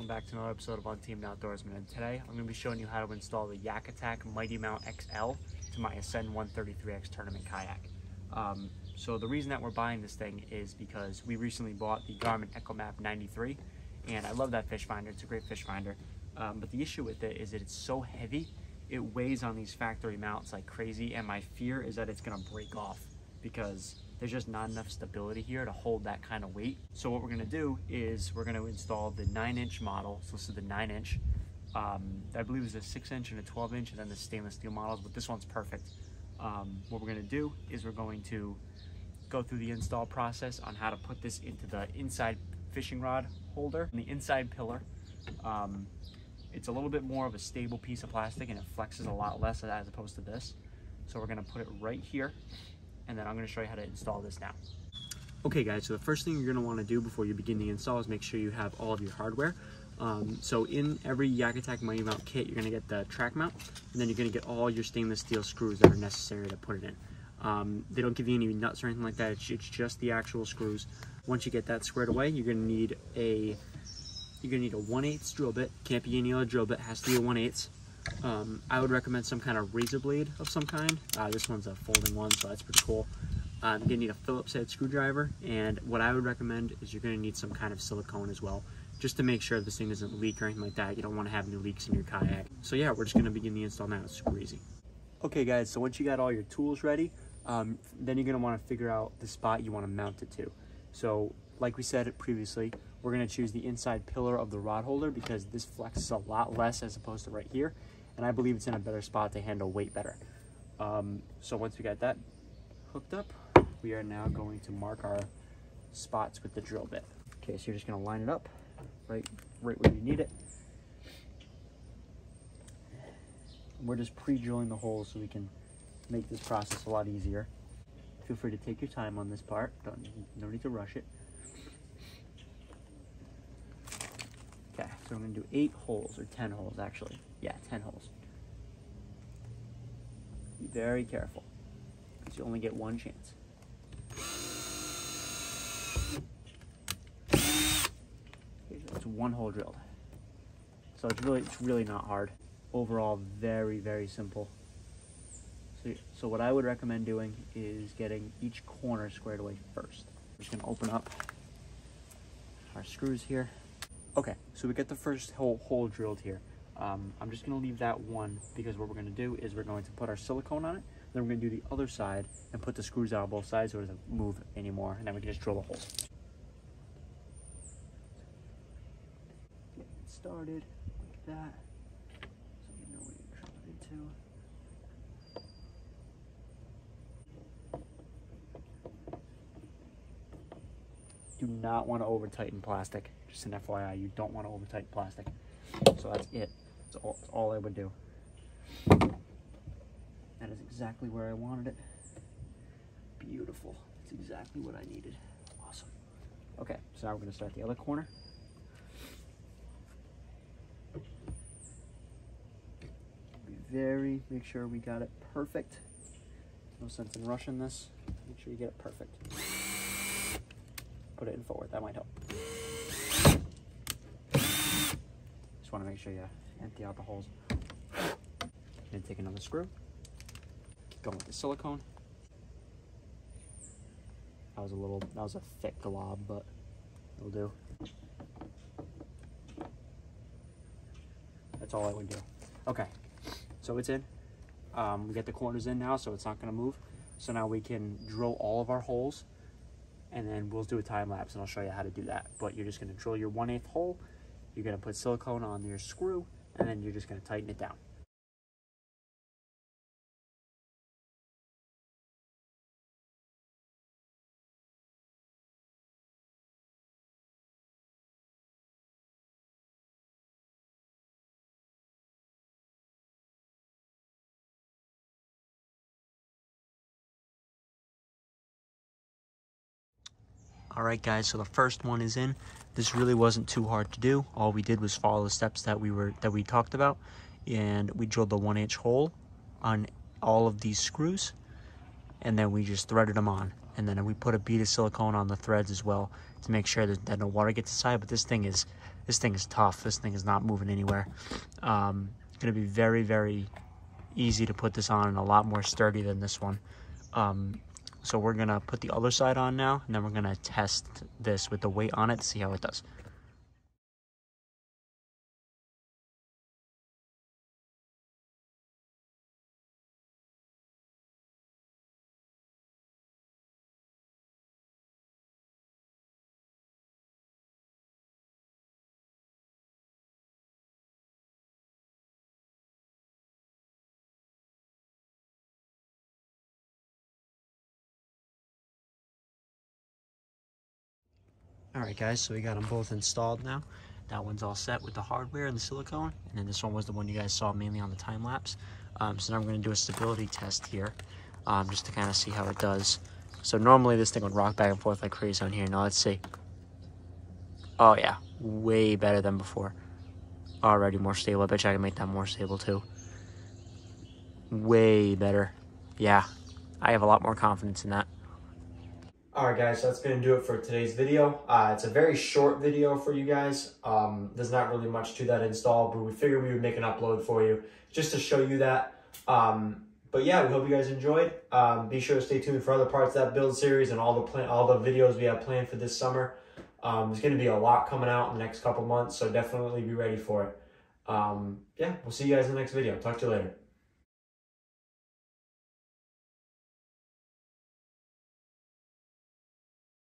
welcome back to another episode of Untamed Outdoorsman. And today I'm going to be showing you how to install the YakAttack Mighty Mount XL to my Ascend 133X tournament kayak. So the reason that we're buying this thing is because we recently bought the Garmin EchoMap 93, and I love that fish finder. It's a great fish finder, but the issue with it is that it's so heavy. It weighs on these factory mounts like crazy, and my fear is that it's going to break off because there's just not enough stability here to hold that kind of weight. So what we're gonna do is we're gonna install the 9-inch model. So this is the 9-inch. I believe there's a 6-inch and a 12-inch, and then the stainless steel models, but this one's perfect. What we're gonna do is we're going to go through the install process on how to put this into the inside fishing rod holder and the inside pillar. It's a little bit more of a stable piece of plastic, and it flexes a lot less as opposed to this. So we're gonna put it right here, and then I'm going to show you how to install this now. Okay guys, so the first thing you're going to want to do before you begin the install is make sure you have all of your hardware. So in every YakAttack Mighty Mount kit, you're going to get the track mount, and then you're going to get all your stainless steel screws that are necessary to put it in. They don't give you any nuts or anything like that, it's just the actual screws. Once you get that squared away, you're going to need a 1/8 drill bit. Can't be any other drill bit, has to be a 1/8. I would recommend some kind of razor blade of some kind. This one's a folding one, so that's pretty cool. You're gonna need a Phillips head screwdriver, and what I would recommend is you're gonna need some kind of silicone as well, just to make sure this thing doesn't leak or anything like that. You don't want to have any leaks in your kayak. So yeah, we're just gonna begin the install now. It's super easy. Okay guys, so once you got all your tools ready, then you're gonna want to figure out the spot you want to mount it to. So like we said previously, we're gonna choose the inside pillar of the rod holder because this flexes a lot less as opposed to right here. And I believe it's in a better spot to handle weight better. So once we got that hooked up, we are now going to mark our spots with the drill bit. Okay, so you're just gonna line it up right where you need it. We're just pre-drilling the holes so we can make this process a lot easier. Feel free to take your time on this part. No need to rush it. Okay, so I'm gonna do 8 holes, or 10 holes actually. Yeah, 10 holes. Be very careful, because you only get one chance. Okay, so it's 1 hole drilled. So it's really not hard. Overall, very simple. So what I would recommend doing is getting each corner squared away first. We're just gonna open up our screws here. Okay, so we get the first hole drilled here. I'm just gonna leave that one because what we're gonna do is we're going to put our silicone on it, then we're gonna do the other side and put the screws out on both sides so it doesn't move anymore, and then we can just drill a hole. Get it started like that, so you know what you're drilling into. Do not want to over tighten plastic. Just an FYI, you don't want to over tighten plastic. So that's it. That's all I would do. That is exactly where I wanted it. Beautiful. That's exactly what I needed. Awesome. Okay, so now we're going to start the other corner. Make sure we got it perfect. No sense in rushing this. Make sure you get it perfect. Put it in forward, that might help. Just want to make sure you empty out the holes. And take another screw. Keep going with the silicone. That was a thick glob, but it'll do. That's all I would do. Okay, so it's in. We get the corners in now, so it's not going to move. So now we can drill all of our holes, and then we'll do a time lapse and I'll show you how to do that. But you're just going to drill your 1/8 hole, you're going to put silicone on your screw, and then you're just going to tighten it down. Alright guys, so the first one is in. This really wasn't too hard to do. All we did was follow the steps that we talked about, and we drilled the 1-inch hole on all of these screws, and then we just threaded them on. And then we put a bead of silicone on the threads as well to make sure that no water gets inside. But this thing is tough. This thing is not moving anywhere. It's gonna be very, very easy to put this on and a lot more sturdy than this one. So we're gonna put the other side on now, and then we're gonna test this with the weight on it to see how it does. All right, guys, so we got them both installed now. That one's all set with the hardware and the silicone, and then this one was the one you guys saw mainly on the time lapse. So now I'm going to do a stability test here, just to kind of see how it does. So normally this thing would rock back and forth like crazy on here. Now let's see. Oh yeah, way better than before. Already more stable. I bet you I can make that more stable too. Way better. Yeah, I have a lot more confidence in that. Alright guys, so that's going to do it for today's video. It's a very short video for you guys. There's not really much to that install, but we figured we would make an upload for you just to show you that. But yeah, we hope you guys enjoyed. Be sure to stay tuned for other parts of that build series and all the videos we have planned for this summer. There's going to be a lot coming out in the next couple months, so definitely be ready for it. Yeah, we'll see you guys in the next video. Talk to you later.